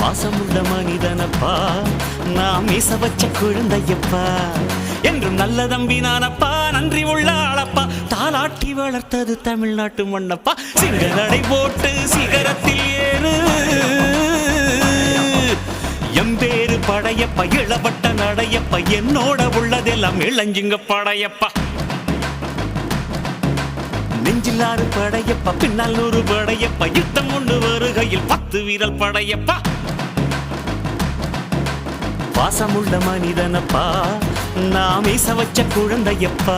பாசமுள்ள மனிதனப்பா, நான் மீச வச்ச குழந்தையப்பா, என்றும் நல்ல தம்பி நானப்பா, நன்றி உள்ள ஆளப்பா, தாலாட்டி வளர்த்தது தமிழ்நாட்டு மண்ணப்பா, சிங்க நடை போட்டு சிகரத்தில் ஏறு, எம்பேரு படையப்பா, இளவட்ட நடையப்பா, என்னோட உள்ளதெல்லாம் இளஞ்சிங்க படையப்பா, நெஞ்சிலாறு படையப்பா, பின்னால் 100 படையப்பா, யுத்தம் கொண்டு வருகையில் 10 வீரல் படையப்பா, பாசமுள்ள மனிதனப்பா, நான் மீச வச்ச குழந்தையப்பா.